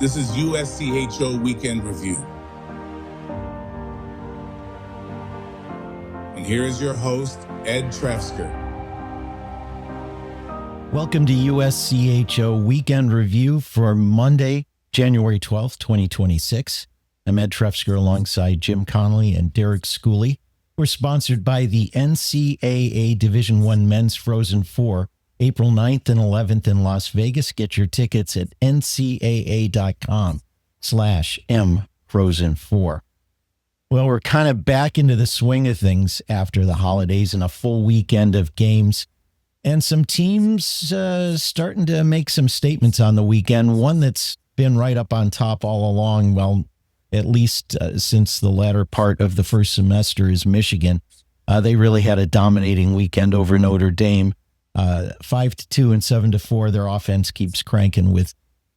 This is USCHO Weekend Review. And here is your host, Ed Trefsker. Welcome to USCHO Weekend Review for Monday, January 12th, 2026. I'm Ed Trefsker alongside Jim Connolly and Derek Schooley. We're sponsored by the NCAA Division I Men's Frozen Four, April 9th and 11th in Las Vegas. Get your tickets at ncaa.com/mfrozen4. Well, we're kind of back into the swing of things after the holidays and a full weekend of games. And some teams starting to make some statements on the weekend. One that's been right up on top all along, well, at least since the latter part of the first semester, is Michigan. They really had a dominating weekend over Notre Dame. 5-2 and 7-4. Their offense keeps cranking with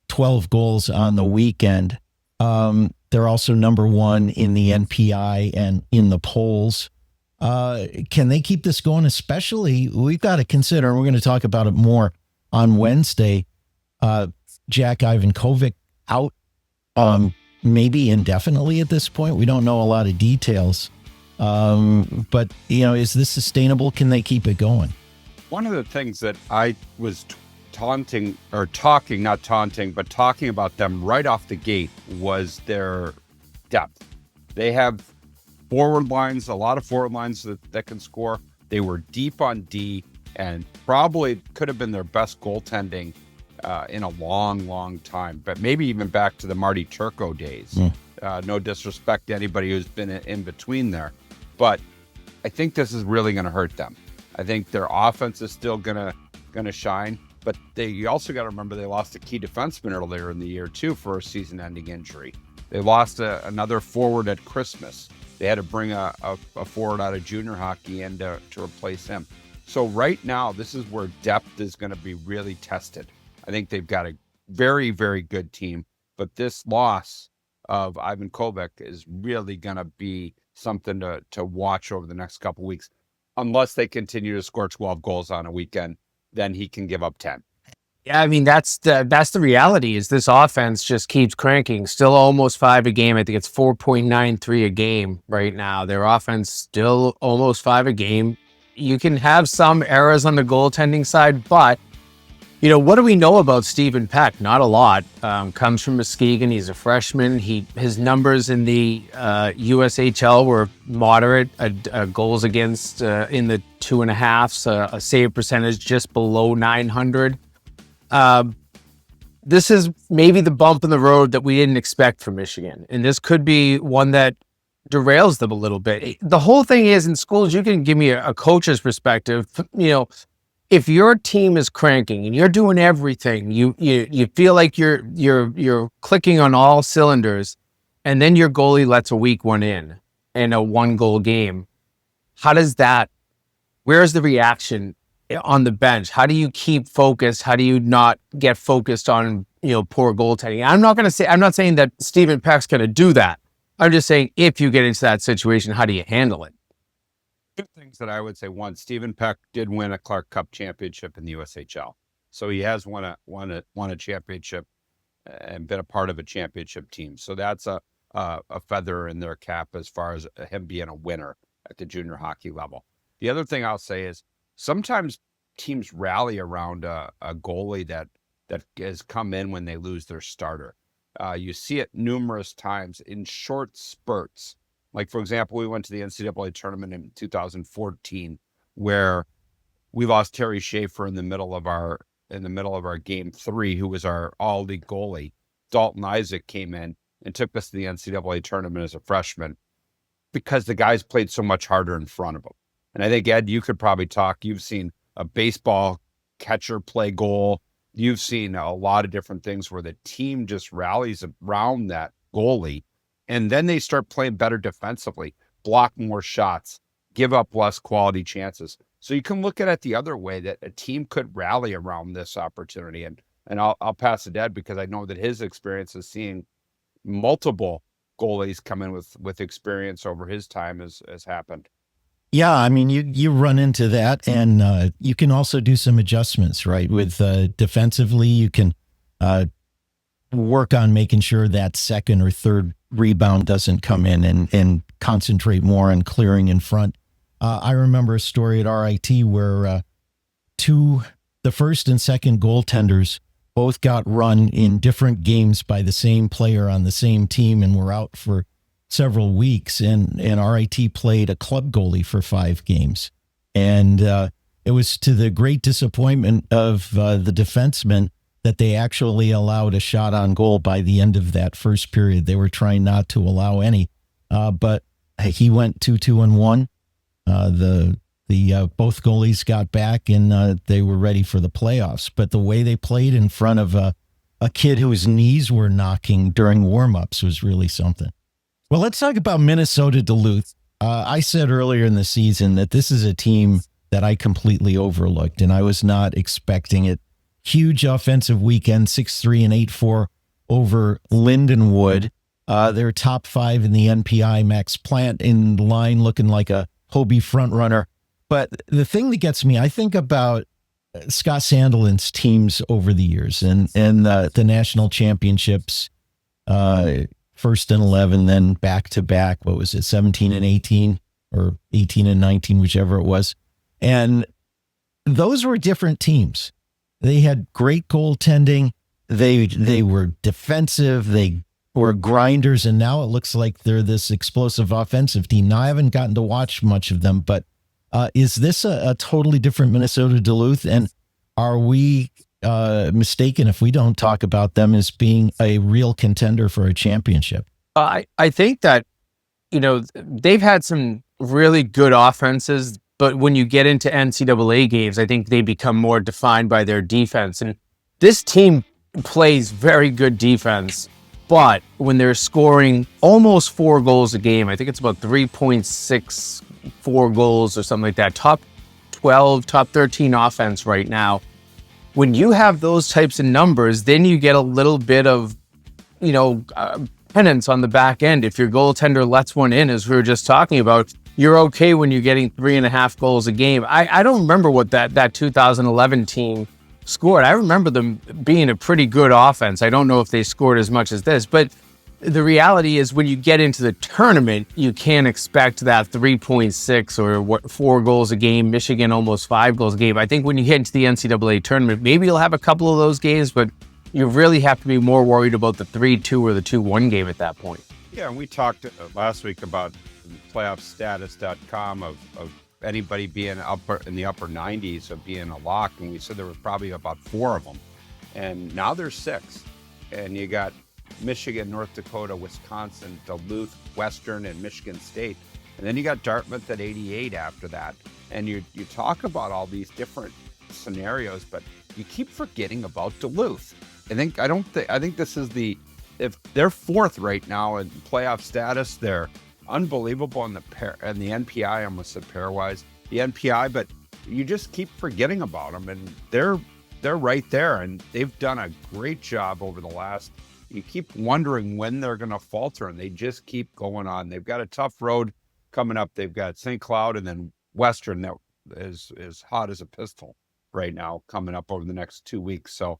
12 goals on the weekend. They're also number one in the NPI and in the polls. Can they keep this going? Especially, we've got to consider, and we're going to talk about it more on Wednesday, Jack Ivankovic out maybe indefinitely at this point. We don't know a lot of details. But, is this sustainable? Can they keep it going? One of the things that I was talking about them right off the gate was their depth. They have forward lines, a lot of forward lines that can score. They were deep on D and probably could have been their best goaltending in a long, long time, but maybe even back to the Marty Turco days. No disrespect to anybody who's been in between there, but I think this is really going to hurt them. I think their offense is still gonna shine, but you also got to remember they lost a key defenseman earlier in the year too for a season-ending injury. They lost another forward at Christmas. They had to bring a forward out of junior hockey in to replace him. So right now, this is where depth is going to be really tested. I think they've got a very, very good team, but this loss of Ivan Kovac is really going to be something to watch over the next couple of weeks. Unless they continue to score 12 goals on a weekend, then he can give up 10. Yeah, I mean, that's the reality is this offense just keeps cranking. Still almost 5 a game. I think it's 4.93 a game right now. Their offense still almost 5 a game. You can have some errors on the goaltending side, but, what do we know about Stephen Peck? Not a lot. Comes from Muskegon. He's a freshman. His numbers in the USHL were moderate. Goals against in the 2.5s, a save percentage just below 900. This is maybe the bump in the road that we didn't expect from Michigan. And this could be one that derails them a little bit. The whole thing is, in schools, you can give me a coach's perspective. If your team is cranking and you're doing everything, you feel like you're clicking on all cylinders, and then your goalie lets a weak one in a 1-goal game. Where's the reaction on the bench? How do you keep focused? How do you not get focused on, poor goaltending? I'm not saying that Stephen Peck's going to do that. I'm just saying, if you get into that situation, how do you handle it? Two things that I would say. One, Stephen Peck did win a Clark Cup championship in the USHL. So he has won a championship and been a part of a championship team. So that's a feather in their cap as far as him being a winner at the junior hockey level. The other thing I'll say is sometimes teams rally around a goalie that has come in when they lose their starter. You see it numerous times in short spurts. Like, for example, we went to the NCAA tournament in 2014 where we lost Terry Schaefer in the middle of our game 3, who was our all-league goalie. Dalton Isaac came in and took us to the NCAA tournament as a freshman because the guys played so much harder in front of him. And I think, Ed, you could probably talk. You've seen a baseball catcher play goal. You've seen a lot of different things where the team just rallies around that goalie. And then they start playing better defensively, block more shots, give up less quality chances. So you can look at it the other way, that a team could rally around this opportunity. And I'll pass it to Ed because I know that his experience is seeing multiple goalies come in with experience over his time has happened. Yeah, I mean, you run into that, and you can also do some adjustments, right? With defensively, you can work on making sure that second or third rebound doesn't come in and concentrate more on clearing in front. I remember a story at RIT where the first and second goaltenders both got run in different games by the same player on the same team and were out for several weeks. And RIT played a club goalie for 5 games. And it was to the great disappointment of the defenseman that they actually allowed a shot on goal by the end of that first period. They were trying not to allow any, but he went 2-2-1. The both goalies got back and they were ready for the playoffs. But the way they played in front of a kid whose knees were knocking during warmups was really something. Well, let's talk about Minnesota Duluth. I said earlier in the season that this is a team that I completely overlooked, and I was not expecting it. Huge offensive weekend, 6-3 and 8-4 over Lindenwood. They're top 5 in the NPI. Max Plant in line looking like a Hobie frontrunner. But the thing that gets me, I think about Scott Sandelin's teams over the years and the national championships, first and 11, then back to back. What was it, 17 and 18 or 18 and 19, whichever it was. And those were different teams. They had great goaltending. They were defensive. They were grinders. And now it looks like they're this explosive offensive team. Now, I haven't gotten to watch much of them, but is this a totally different Minnesota Duluth? And are we mistaken if we don't talk about them as being a real contender for a championship? I think that, they've had some really good offenses, but when you get into NCAA games, I think they become more defined by their defense. And this team plays very good defense, but when they're scoring almost 4 goals a game, I think it's about 3.64 goals or something like that, top 12, top 13 offense right now. When you have those types of numbers, then you get a little bit of, penance on the back end. If your goaltender lets one in, as we were just talking about, you're okay when you're getting 3.5 goals a game. I don't remember what that 2011 team scored. I remember them being a pretty good offense. I don't know if they scored as much as this, but the reality is when you get into the tournament, you can't expect that 3.6 or 4 goals a game. Michigan almost 5 goals a game. I think when you get into the NCAA tournament, maybe you'll have a couple of those games, but you really have to be more worried about the 3-2 or the 2-1 game at that point. Yeah, and we talked last week about playoffstatus.com of anybody being in the upper 90s of being a lock, and we said there was probably about 4 of them, and now there's 6, and you got Michigan, North Dakota, Wisconsin, Duluth, Western, and Michigan State, and then you got Dartmouth at 88 after that. And you talk about all these different scenarios, but you keep forgetting about Duluth. I think this is if they're 4th right now in playoff status. They're unbelievable in the NPI. I almost said pairwise, the NPI, but you just keep forgetting about them, and they're right there, and they've done a great job over the last. You keep wondering when they're going to falter, and they just keep going on. They've got a tough road coming up. They've got St. Cloud and then Western that is hot as a pistol right now coming up over the next 2 weeks. So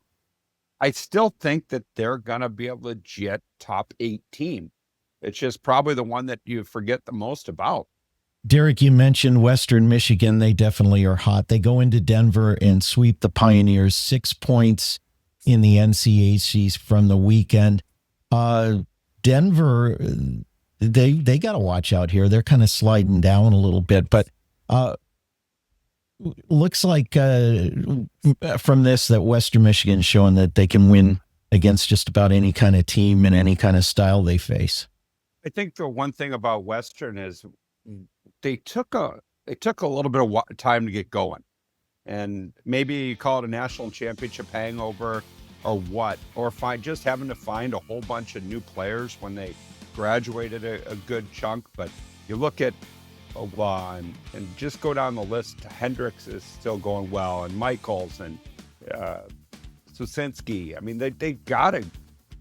I still think that they're going to be a legit top 8 team. It's just probably the one that you forget the most about. Derek, you mentioned Western Michigan. They definitely are hot. They go into Denver and sweep the Pioneers, 6 points in the NCACs from the weekend. Denver, they got to watch out here. They're kind of sliding down a little bit, but looks like from this that Western Michigan is showing that they can win against just about any kind of team and any kind of style they face. I think the one thing about Western is they took a little bit of time to get going, and maybe you call it a national championship hangover or what, or just having to find a whole bunch of new players when they graduated a good chunk. But you look at and just go down the list. Hendricks is still going well, and Michaels and Susinski. I mean, they got a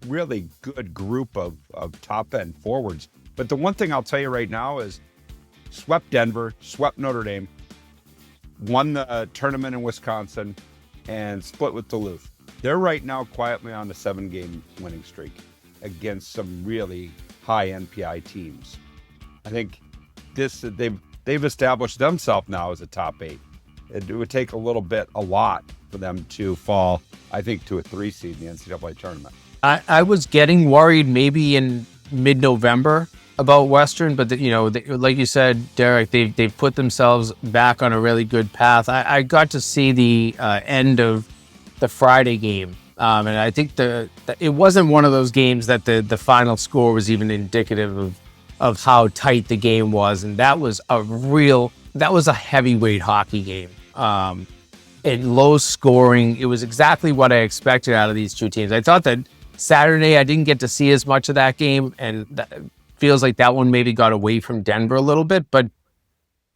really good group of top end forwards. But the one thing I'll tell you right now is swept Denver, swept Notre Dame, won the tournament in Wisconsin, and split with Duluth. They're right now quietly on a 7-game winning streak against some really high NPI teams. I think they've established themselves now as a top 8. It would take a lot for them to fall, I think, to a 3 seed in the NCAA tournament. I was getting worried maybe in mid-November about Western, but like you said, Derek, they've put themselves back on a really good path. I got to see the end of the Friday game, and I think it wasn't one of those games that the final score was even indicative of how tight the game was, and that was a heavyweight hockey game. And low scoring. It was exactly what I expected out of these two teams. I thought that Saturday I didn't get to see as much of that game, and that feels like that one maybe got away from Denver a little bit. But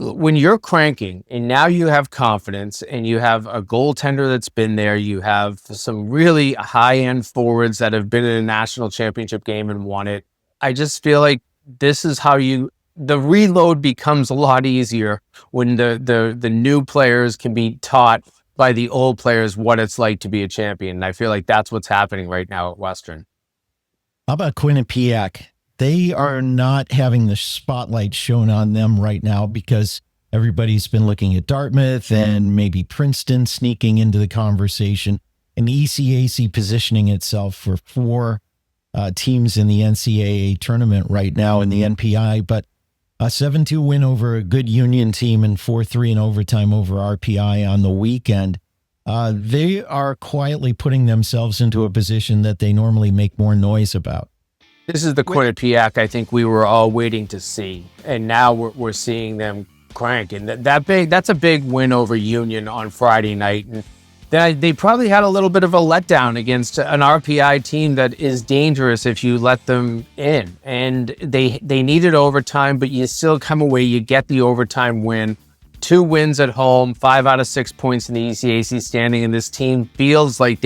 when you're cranking and now you have confidence and you have a goaltender that's been there, you have some really high-end forwards that have been in a national championship game and won it. I just feel like this is how the reload becomes a lot easier when the new players can be taught by the old players what it's like to be a champion. And I feel like that's what's happening right now at Western. How about Quinnipiac? They are not having the spotlight shown on them right now because everybody's been looking at Dartmouth and maybe Princeton sneaking into the conversation, and ECAC positioning itself for 4 teams in the NCAA tournament right now in the NPI, but a 7-2 win over a good Union team and 4-3 in overtime over RPI on the weekend. They are quietly putting themselves into a position that they normally make more noise about. This is the Quinnipiac I think we were all waiting to see, and now we're seeing them crank. And that's a big win over Union on Friday night. And they probably had a little bit of a letdown against an RPI team that is dangerous if you let them in. And they needed overtime, but you still come away, you get the overtime win. 2 wins at home, 5 out of 6 points in the ECAC standing, and this team feels like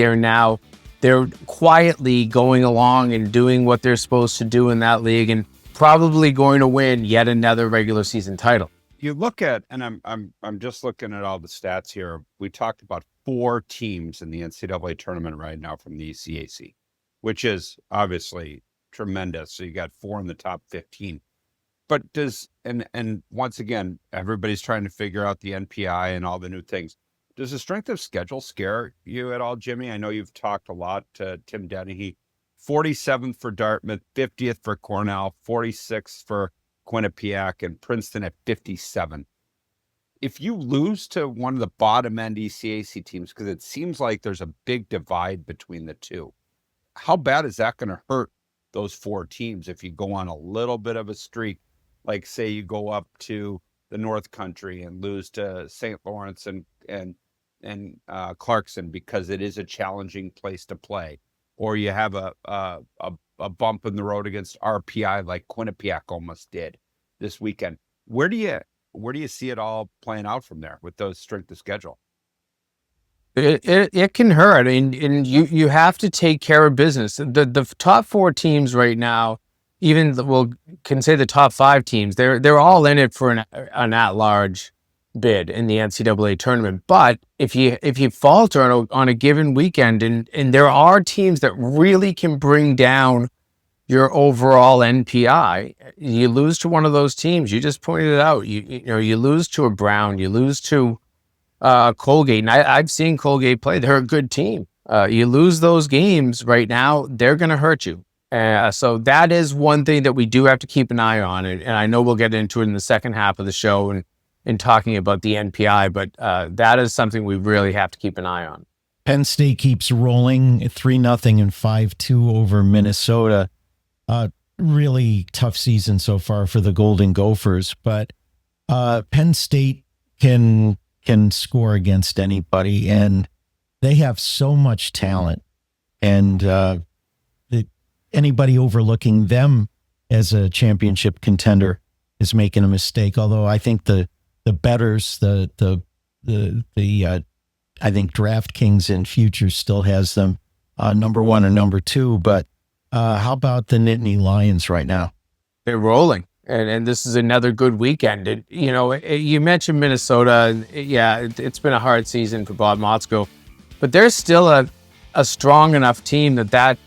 they're quietly going along and doing what they're supposed to do in that league and probably going to win yet another regular season title. You look at, and I'm just looking at all the stats here. We talked about 4 teams in the NCAA tournament right now from the ECAC, which is obviously tremendous. So you got 4 in the top 15. But and once again, everybody's trying to figure out the NPI and all the new things. Does the strength of schedule scare you at all, Jimmy? I know you've talked a lot to Tim Dennehy. 47th for Dartmouth, 50th for Cornell, 46th for Quinnipiac, and Princeton at 57. If you lose to one of the bottom end ECAC teams, because it seems like there's a big divide between the two, how bad is that going to hurt those 4 teams if you go on a little bit of a streak? Like, say you go up to the North Country and lose to St. Lawrence and Clarkson because it is a challenging place to play, or you have a bump in the road against RPI like Quinnipiac almost did this weekend. Where do you see it all playing out from there with those strength of schedule? It can hurt, and you have to take care of business. The top 4 teams right now, even can say the top 5 teams, they're all in it for an at-large bid in the NCAA tournament. But if you falter on a given weekend, and there are teams that really can bring down your overall NPI, you lose to one of those teams. You just pointed it out. You lose to a Brown, you lose to Colgate, and I've seen Colgate play. They're a good team. You lose those games right now, they're going to hurt you. So that is one thing that we do have to keep an eye on, and I know we'll get into it in the second half of the show and talking about the NPI, but that is something we really have to keep an eye on. Penn State keeps rolling 3-0 and 5-2 over Minnesota. Really tough season so far for the Golden Gophers, but Penn State can score against anybody, and they have so much talent, and anybody overlooking them as a championship contender is making a mistake. Although I think the bettors, I think DraftKings and Futures still has them number 1 or number 2. But how about the Nittany Lions right now? They're rolling, and this is another good weekend. You mentioned Minnesota. Yeah, it's been a hard season for Bob Motzko, but there's still a strong enough team that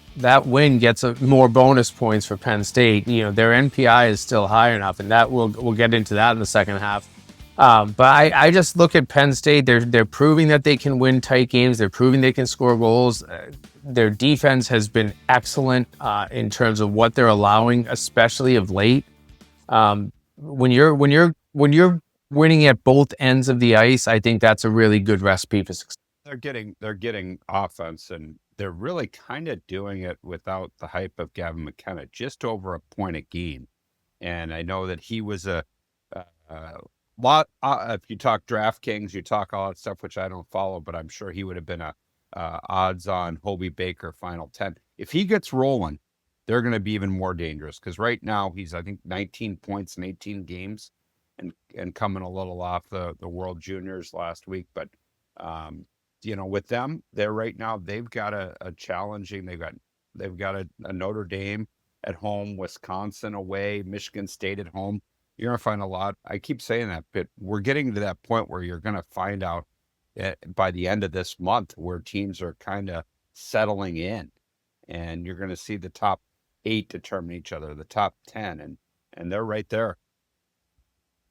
win gets more bonus points for Penn State. Their NPI is still high enough, and that we'll get into that in the second half. But I just look at Penn State. They're proving that they can win tight games. They're proving they can score goals. Their defense has been excellent in terms of what they're allowing, especially of late. When you're winning at both ends of the ice, I think that's a really good recipe for success. They're getting offense, and they're really kind of doing it without the hype of Gavin McKenna, just over a point a game. And I know that he was a lot. If you talk DraftKings, you talk all that stuff, which I don't follow, but I'm sure he would have been a odds-on Hobie Baker final 10. If he gets rolling, they're going to be even more dangerous, because right now he's, I think, 19 points in 18 games, and coming a little off the World Juniors last week, but. With them, they're right now, they've got a challenging, they've got a Notre Dame at home, Wisconsin away, Michigan State at home. You're going to find a lot. I keep saying that, but we're getting to that point where you're going to find out by the end of this month where teams are kind of settling in, and you're going to see the top 8 determine each other, the top 10, and they're right there.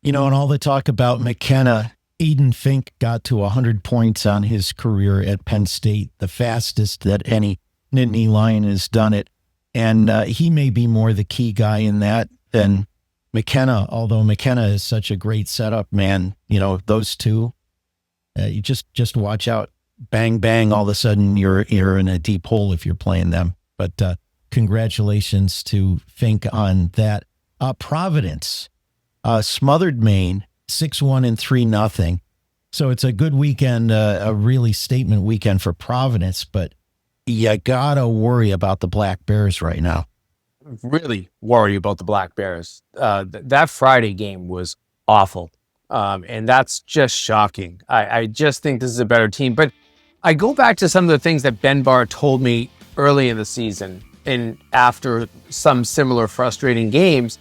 And all the talk about McKenna, Aiden Fink got to 100 points on his career at Penn State, the fastest that any Nittany Lion has done it. And he may be more the key guy in that than McKenna, although McKenna is such a great setup, man. Those two, you just watch out. Bang, bang, all of a sudden you're in a deep hole if you're playing them. But congratulations to Fink on that. Providence smothered Maine 6-1 and 3-0. So it's a good weekend, a really statement weekend for Providence, but you gotta worry about the Black Bears right now. Really worry about the Black Bears. That Friday game was awful, and that's just shocking. I just think this is a better team. But I go back to some of the things that Ben Barr told me early in the season, and after some similar frustrating games.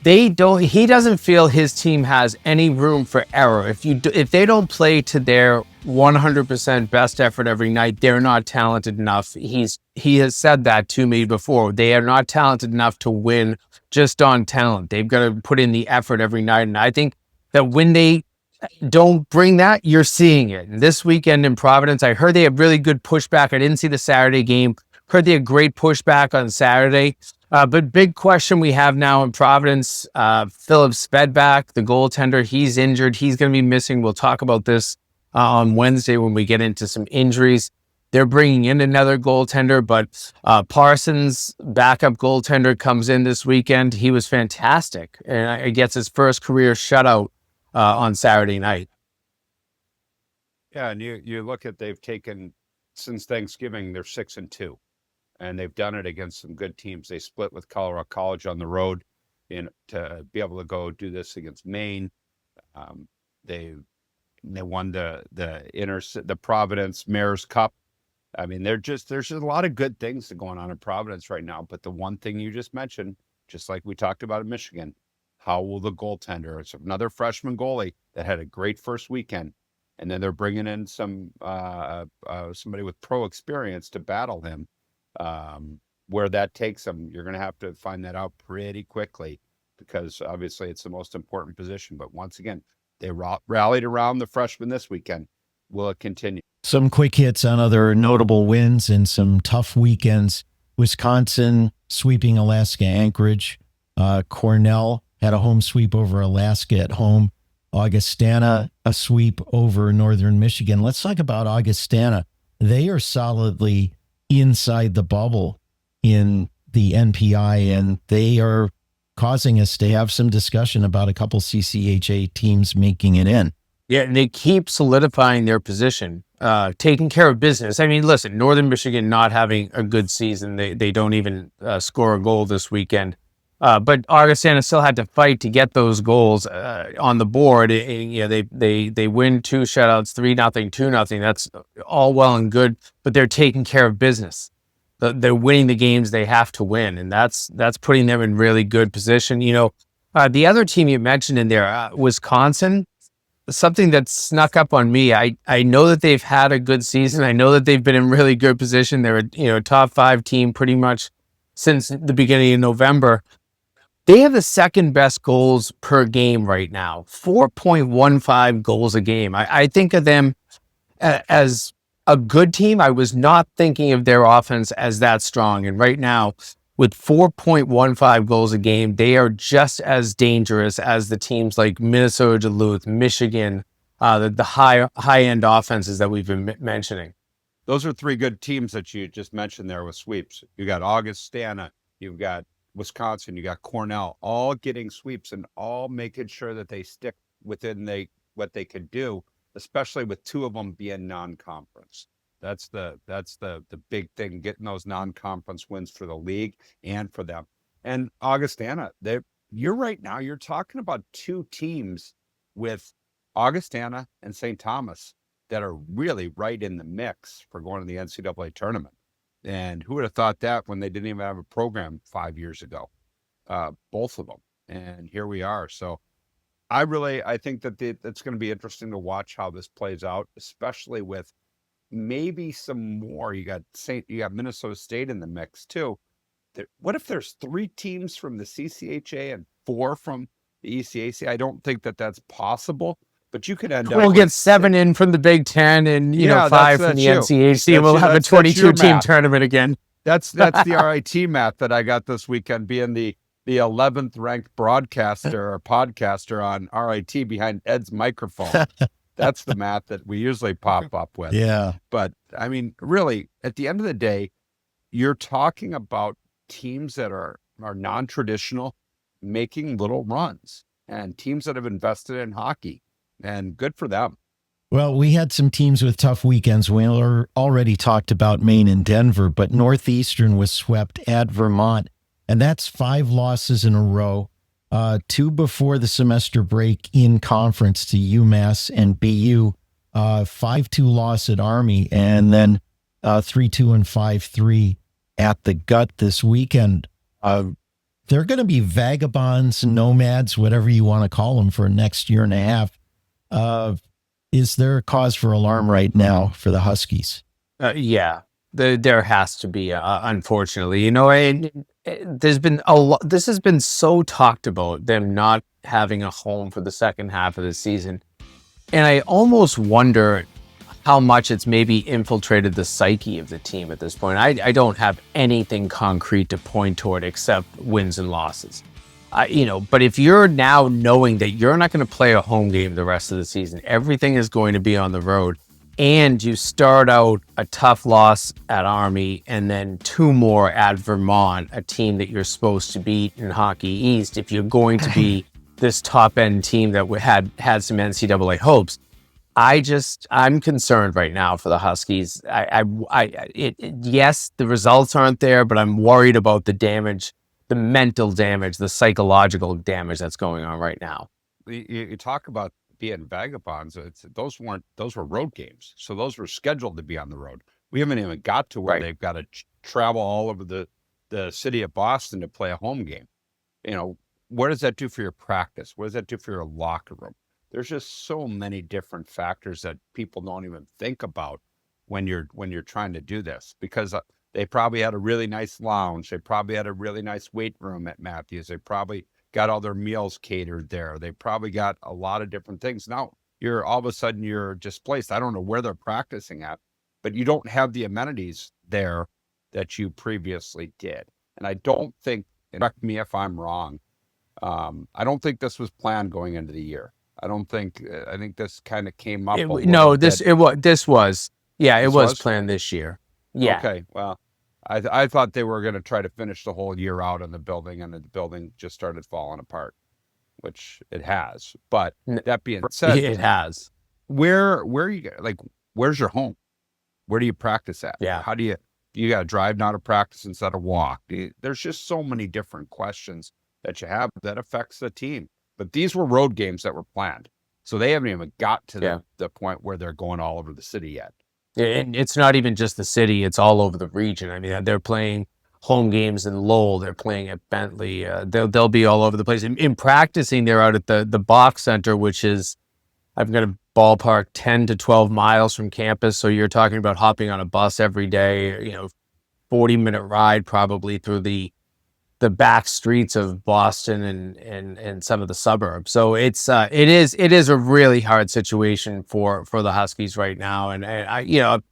He doesn't feel his team has any room for error. If they don't play to their 100% best effort every night, they're not talented enough. He has said that to me before. They are not talented enough to win just on talent. They've got to put in the effort every night. And I think that when they don't bring that, you're seeing it. And this weekend in Providence, I heard they have really good pushback. I didn't see the Saturday game. Heard they had great pushback on Saturday. But big question we have now in Providence, Philip Svedback, the goaltender, he's injured. He's going to be missing. We'll talk about this on Wednesday when we get into some injuries. They're bringing in another goaltender, but Parsons, backup goaltender, comes in this weekend. He was fantastic, and he gets his first career shutout on Saturday night. Yeah, and you look at, they've taken, since Thanksgiving, they're 6-2. And they've done it against some good teams. They split with Colorado College on the road to be able to go do this against Maine. They won the Providence Mayor's Cup. I mean, there's just a lot of good things going on in Providence right now. But the one thing you just mentioned, just like we talked about in Michigan, how will the goaltender? It's another freshman goalie that had a great first weekend, and then they're bringing in somebody with pro experience to battle him. Where that takes them, you're going to have to find that out pretty quickly, because obviously it's the most important position. But once again, they rallied around the freshmen this weekend. Will it continue? Some quick hits on other notable wins and some tough weekends. Wisconsin sweeping Alaska Anchorage. Cornell had a home sweep over Alaska at home. Augustana, a sweep over Northern Michigan. Let's talk about Augustana. They are solidly inside the bubble in the NPI, and they are causing us to have some discussion about a couple CCHA teams making it in. Yeah, and they keep solidifying their position, taking care of business. I mean, listen, Northern Michigan not having a good season. They don't even score a goal this weekend. But Augustana still had to fight to get those goals on the board. They win 2 shutouts, 3-0, 2-0. That's all well and good, but they're taking care of business. They're winning the games they have to win, and that's putting them in really good position. The other team you mentioned in there, Wisconsin, something that snuck up on me. I know that they've had a good season. I know that they've been in really good position. They're a top 5 team pretty much since the beginning of November. They have the second best goals per game right now, 4.15 goals a game. I think of them as a good team. I was not thinking of their offense as that strong. And right now, with 4.15 goals a game, they are just as dangerous as the teams like Minnesota, Duluth, Michigan, the high-end offenses that we've been mentioning. Those are 3 good teams that you just mentioned there with sweeps. You got Augustana, you've got Wisconsin, you got Cornell, all getting sweeps and all making sure that they stick within what they could do, especially with 2 of them being non-conference. That's the big thing, getting those non-conference wins for the league and for them. And Augustana, you're right now, you're talking about 2 teams with Augustana and St. Thomas that are really right in the mix for going to the NCAA tournament. And who would have thought that when they didn't even have a program 5 years ago, both of them. And here we are. So I think that it's going to be interesting to watch how this plays out, especially with maybe some more. You got Minnesota State in the mix too. What if there's 3 teams from the CCHA and 4 from the ECAC? I don't think that that's possible. But you could end up. We'll get 7 in from the Big Ten and 5 from the NCHC, and we'll have a 22-team tournament again. That's the RIT math that I got this weekend, being the 11th ranked broadcaster or podcaster on RIT behind Ed's microphone. That's the math that we usually pop up with. Yeah. But I mean, really, at the end of the day, you're talking about teams that are non-traditional, making little runs, and teams that have invested in hockey. And good for them. Well, we had some teams with tough weekends. We already talked about Maine and Denver, but Northeastern was swept at Vermont, and that's 5 losses in a row. 2 before the semester break in conference to UMass and BU. 5-2 loss at Army, and then 3-2 and 5-3 at the Gut this weekend. They're going to be vagabonds, nomads, whatever you want to call them, for next year and a half. Is there a cause for alarm right now for the Huskies? Yeah, there has to be, unfortunately. There's been a lot. This has been so talked about, them not having a home for the second half of the season. And I almost wonder how much it's maybe infiltrated the psyche of the team at this point. I don't have anything concrete to point toward except wins and losses. But if you're now knowing that you're not going to play a home game the rest of the season, everything is going to be on the road, and you start out a tough loss at Army and then 2 more at Vermont, a team that you're supposed to beat in Hockey East, if you're going to be this top-end team that had some NCAA hopes, I'm concerned right now for the Huskies. Yes, the results aren't there, but I'm worried about the damage, the mental damage, the psychological damage that's going on right now. You talk about being vagabonds. Those were road games. So those were scheduled to be on the road. We haven't even got to where they've got to travel all over the city of Boston to play a home game. What does that do for your practice? What does that do for your locker room? There's just so many different factors that people don't even think about when you're trying to do this, because they probably had a really nice lounge. They probably had a really nice weight room at Matthews. They probably got all their meals catered there. They probably got a lot of different things. Now all of a sudden you're displaced. I don't know where they're practicing at, but you don't have the amenities there that you previously did. And I don't think, correct me if I'm wrong, I don't think this was planned going into the year. I think this kind of came up. This was planned this year. Yeah. Okay. Well, I thought they were going to try to finish the whole year out in the building, and the building just started falling apart, which it has. But that being said, it has. Where you where's your home? Where do you practice at? Yeah. How do you got to drive now to practice instead of walk? There's just so many different questions that you have that affects the team. But these were road games that were planned. So they haven't even got to the point where they're going all over the city yet. And it's not even just the city, it's all over the region. I mean, they're playing home games in Lowell, they're playing at Bentley, they'll be all over the place. In practicing, they're out at the Bach Center, which is I've got a ballpark 10 to 12 miles from campus. So you're talking about hopping on a bus every day, 40-minute ride probably through the back streets of Boston and some of the suburbs. So it is a really hard situation for the Huskies right now. And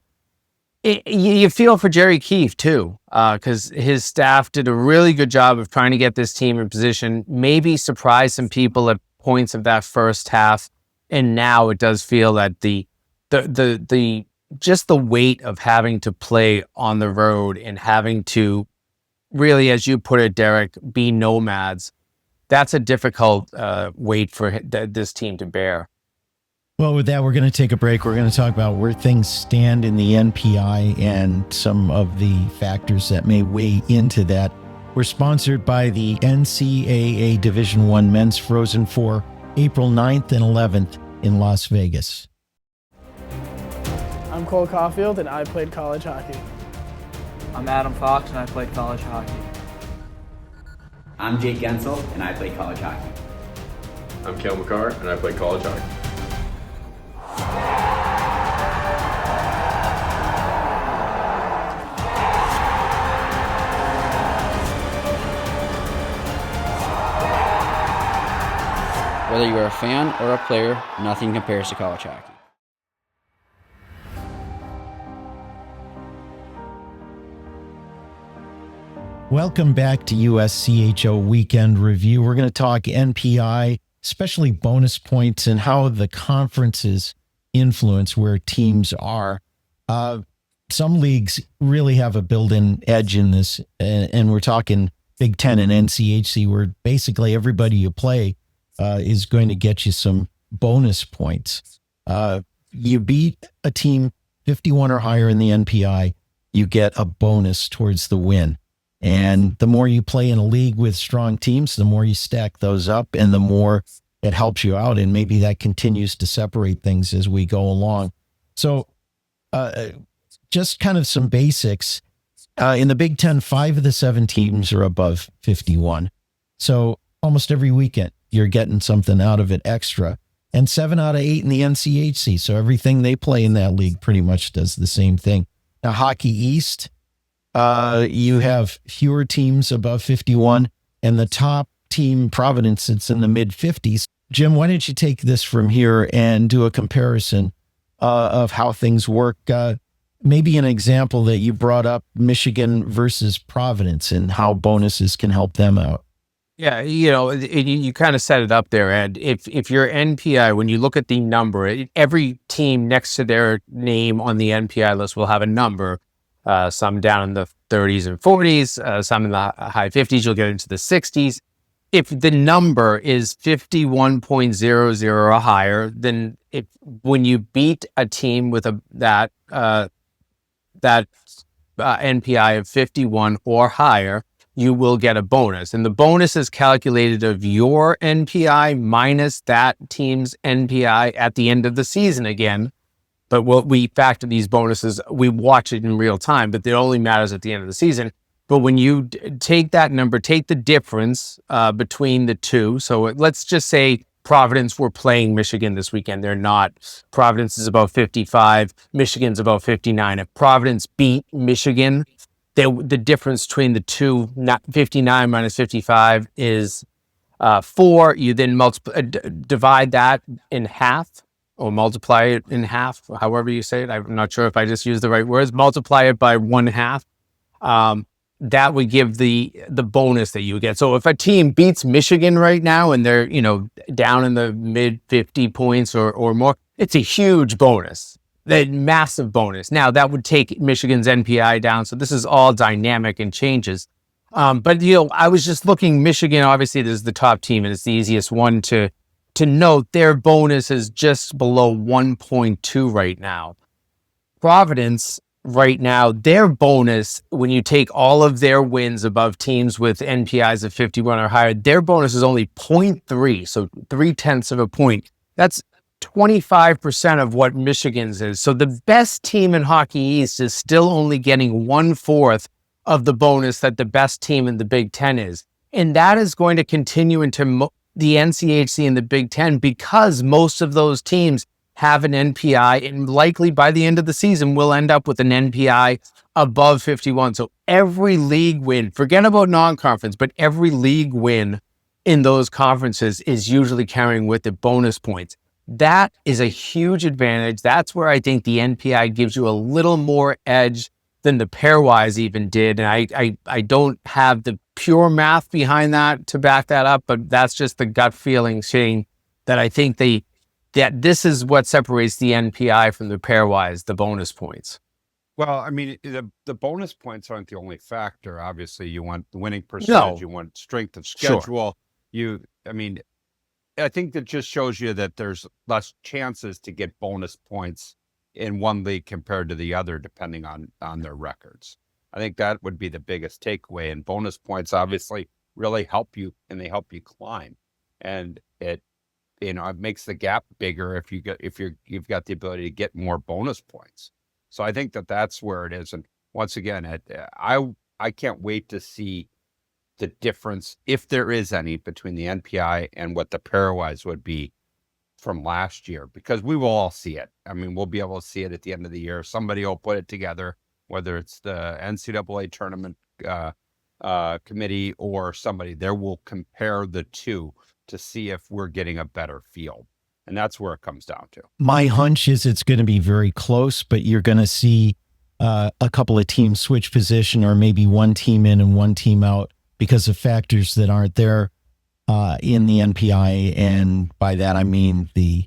you feel for Jerry Keefe too, because his staff did a really good job of trying to get this team in position, maybe surprise some people at points of that first half. And now it does feel that the just the weight of having to play on the road and having to really, as you put it, Derek, be nomads, that's a difficult weight for this team to bear. Well, with that, we're going to take a break. We're going to talk about where things stand in the NPI and some of the factors that may weigh into that. We're sponsored by the NCAA Division I Men's Frozen Four, April 9th and 11th in Las Vegas. I'm Cole Caulfield, and I played college hockey. I'm Adam Fox, and I played college hockey. I'm Jake Gensel, and I played college hockey. I'm Cale McCarr, and I played college hockey. Whether you are a fan or a player, nothing compares to college hockey. Welcome back to USCHO Weekend Review. We're going to talk NPI, especially bonus points and how the conferences influence where teams are. Some leagues really have a built-in edge in this, and we're talking Big Ten and NCHC, where basically everybody you play is going to get you some bonus points. You beat a team 51 or higher in the NPI, you get a bonus towards the win. And the more you play in a league with strong teams, the more you stack those up and the more it helps you out. And maybe that continues to separate things as we go along. So just kind of some basics. In the Big Ten, 5 of the 7 teams are above 51. So almost every weekend, you're getting something out of it extra. And 7 out of 8 in the NCHC. So everything they play in that league pretty much does the same thing. Now, Hockey East, you have fewer teams above 51, and the top team, Providence, it's in the mid-50s. Jim, why don't you take this from here and do a comparison of how things work? Maybe an example that you brought up, Michigan versus Providence, and how bonuses can help them out. Yeah, you kind of set it up there, Ed. If you're NPI, when you look at the number, every team next to their name on the NPI list will have a number. Some down in the 30s and 40s, some in the high 50s, you'll get into the 60s. If the number is 51.00 or higher, then when you beat a team with that NPI of 51 or higher, you will get a bonus. And the bonus is calculated of your NPI minus that team's NPI at the end of the season again. But we factor these bonuses, we watch it in real time, but it only matters at the end of the season. But when you take that number, take the difference between the two. So let's just say Providence were playing Michigan this weekend. They're not. Providence is about 55. Michigan's about 59. If Providence beat Michigan, the difference between the two, not 59 minus 55, is 4. You then divide that in half. Or multiply it in half, however you say it. I'm not sure if I just used the right words. Multiply it by 1/2. That would give the bonus that you get. So if a team beats Michigan right now and they're down in the mid 50 points or more, it's a huge bonus, a massive bonus. Now that would take Michigan's NPI down. So this is all dynamic and changes. But I was just looking. Michigan, obviously, this is the top team and it's the easiest one to note. Their bonus is just below 1.2 right now. Providence right now, their bonus, when you take all of their wins above teams with NPIs of 51 or higher, their bonus is only 0.3, so 0.3 of a point. That's 25% of what Michigan's is. So the best team in Hockey East is still only getting 1/4 of the bonus that the best team in the Big Ten is. And that is going to continue into the NCHC and the Big Ten, because most of those teams have an NPI, and likely by the end of the season will end up with an NPI above 51. So every league win, forget about non-conference, but every league win in those conferences is usually carrying with it bonus points. That is a huge advantage. That's where I think the NPI gives you a little more edge than the pairwise even did. And I don't have the pure math behind that to back that up, but that's just the gut feeling saying that I think that this is what separates the NPI from the pairwise, the bonus points. Well, I mean, the bonus points aren't the only factor. Obviously, you want the winning percentage, you want strength of schedule. I think that just shows you that there's less chances to get bonus points in one league compared to the other, depending on their records. I think that would be the biggest takeaway. And bonus points obviously really help you, and they help you climb. And it makes the gap bigger if you've got the ability to get more bonus points. So I think that that's where it is. And once again, I can't wait to see the difference, if there is any, between the NPI and what the pairwise would be from last year, because we will all see it. I mean, we'll be able to see it at the end of the year. Somebody will put it together, whether it's the NCAA tournament committee or somebody. There will compare the two to see if we're getting a better field. And that's where it comes down to. My hunch is it's going to be very close, but you're going to see a couple of teams switch position, or maybe one team in and one team out, because of factors that aren't there in the NPI. And by that, I mean the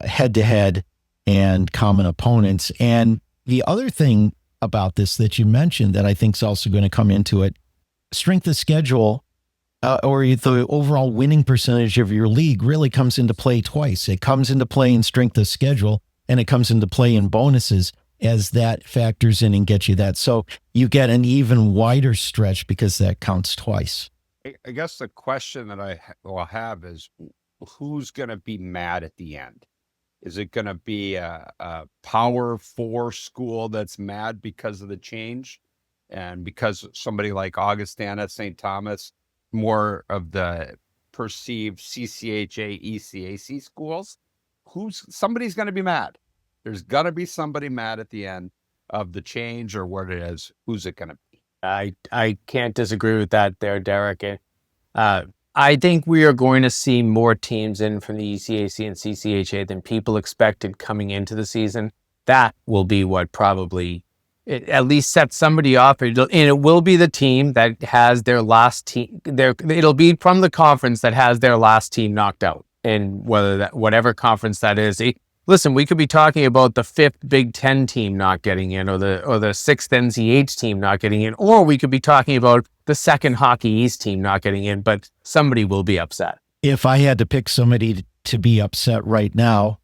head-to-head and common opponents. And the other thing about this that you mentioned that I think is also going to come into it, strength of schedule or the overall winning percentage of your league really comes into play twice. It comes into play in strength of schedule, and it comes into play in bonuses as that factors in and gets you that. So you get an even wider stretch because that counts twice. I guess the question that I will have is, who's going to be mad at the end? Is it going to be a Power 4 school that's mad because of the change? And because somebody like Augustana, St. Thomas, more of the perceived CCHA, ECAC schools, somebody's going to be mad. There's going to be somebody mad at the end of the change or what it is. Who's it going to be? I can't disagree with that there, Derek. I think we are going to see more teams in from the ECAC and CCHA than people expected coming into the season. That will be what probably at least sets somebody off. And it will be the team that has their last team. It'll be from the conference that has their last team knocked out. And whatever conference that is. Listen, we could be talking about the 5th Big Ten team not getting in, or the 6th NCH team not getting in, or we could be talking about the 2nd Hockey East team not getting in, but somebody will be upset. If I had to pick somebody to be upset right now,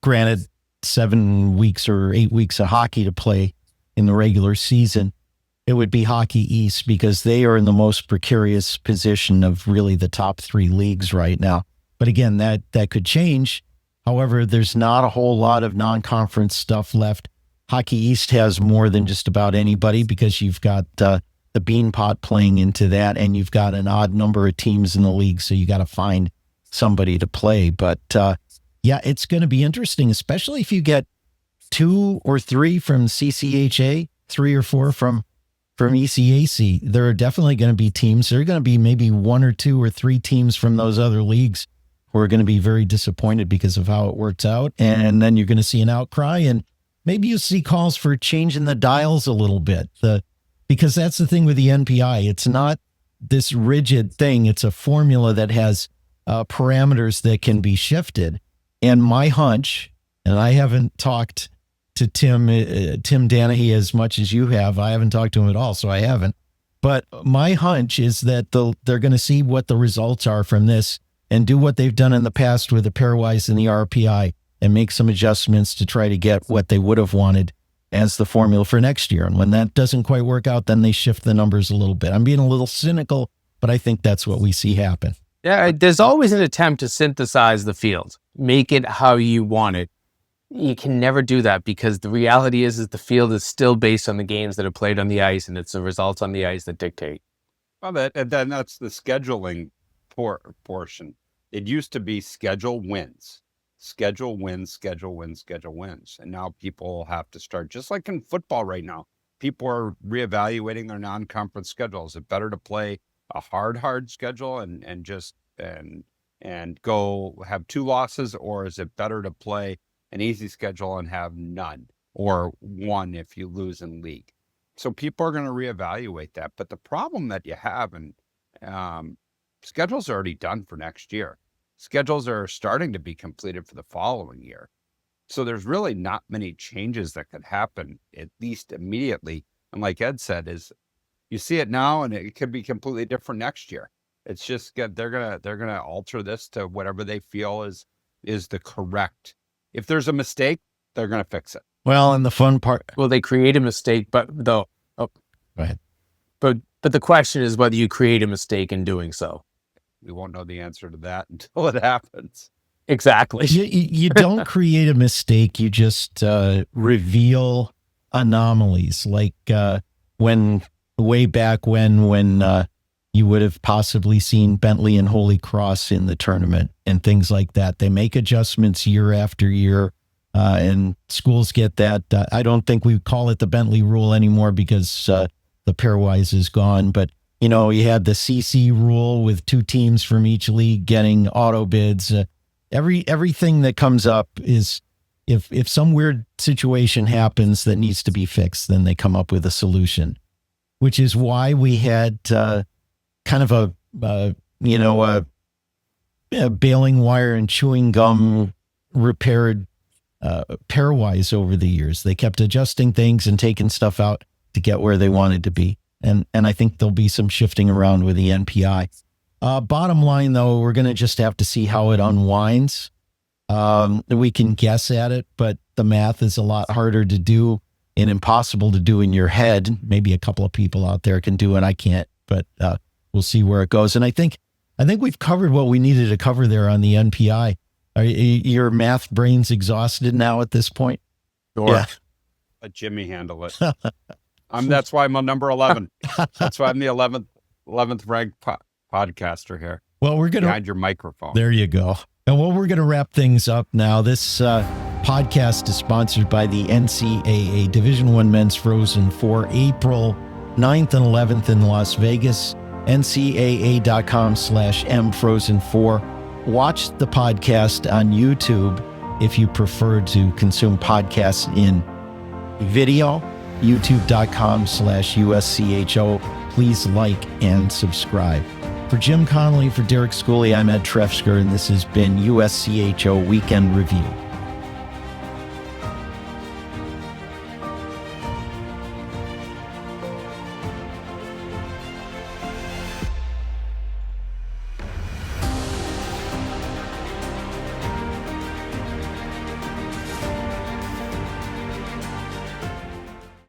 granted 7 weeks or 8 weeks of hockey to play in the regular season, it would be Hockey East, because they are in the most precarious position of really the top 3 leagues right now. But again, that could change. However, there's not a whole lot of non-conference stuff left. Hockey East has more than just about anybody, because you've got the Bean Pot playing into that, and you've got an odd number of teams in the league, so you got to find somebody to play. But yeah, it's going to be interesting, especially if you get 2 or 3 from CCHA, 3 or 4 from ECAC. There are definitely going to be teams. There are going to be maybe 1 or 2 or 3 teams from those other leagues who are going to be very disappointed because of how it works out. And then you're going to see an outcry, and maybe you see calls for changing the dials a little bit. Because that's the thing with the NPI. It's not this rigid thing. It's a formula that has parameters that can be shifted. And my hunch, and I haven't talked to Tim Danahy as much as you have. I haven't talked to him at all, so I haven't. But my hunch is that they're going to see what the results are from this and do what they've done in the past with the pairwise and the RPI, and make some adjustments to try to get what they would have wanted as the formula for next year. And when that doesn't quite work out, then they shift the numbers a little bit. I'm being a little cynical, but I think that's what we see happen. Yeah, there's always an attempt to synthesize the field, make it how you want it. You can never do that, because the reality is the field is still based on the games that are played on the ice, and it's the results on the ice that dictate. Well, and then that's the scheduling portion. It used to be schedule wins, schedule wins, schedule wins, schedule wins. And now people have to start, just like in football right now, people are reevaluating their non-conference schedule. Is it better to play a hard schedule and go have 2 losses, or is it better to play an easy schedule and have none, or 1 if you lose in league? So people are going to reevaluate that. But the problem that you have, and schedules are already done for next year. Schedules are starting to be completed for the following year. So there's really not many changes that could happen, at least immediately. And like Ed said, is you see it now, and it could be completely different next year. It's just they're gonna alter this to whatever they feel is the correct. If there's a mistake, they're gonna fix it. Well, and the fun part. Well, they create a mistake, but though. Oh, go ahead. But the question is whether you create a mistake in doing so. We won't know the answer to that until it happens. Exactly. You don't create a mistake. You just reveal anomalies, like when way back when you would have possibly seen Bentley and Holy Cross in the tournament and things like that. They make adjustments year after year, and schools get that. I don't think we call it the Bentley rule anymore because the pairwise is gone. But, you know, you had the CC rule with 2 teams from each league getting auto bids. Everything that comes up is, if some weird situation happens that needs to be fixed, then they come up with a solution, which is why we had kind of a baling wire and chewing gum repaired pairwise over the years. They kept adjusting things and taking stuff out to get where they wanted to be. And I think there'll be some shifting around with the NPI. Bottom line, though, we're going to just have to see how it unwinds. We can guess at it, but the math is a lot harder to do and impossible to do in your head. Maybe a couple of people out there can do it. I can't, but we'll see where it goes. And I think we've covered what we needed to cover there on the NPI. Are your math brains exhausted now at this point? Sure. Yeah. Let Jimmy handle it. That's why I'm on number 11. That's why I'm the 11th ranked podcaster here. Well, we're going to behind your microphone. There you go. And well, we're going to wrap things up now. This podcast is sponsored by the NCAA Division I Men's Frozen for April 9th and 11th in Las Vegas. NCAA.com/MFrozen4. Watch the podcast on YouTube if you prefer to consume podcasts in video. YouTube.com/USCHO. Please like and subscribe. For Jim Connolly, for Derek Schooley, I'm Ed Trefsker, and this has been USCHO Weekend Review.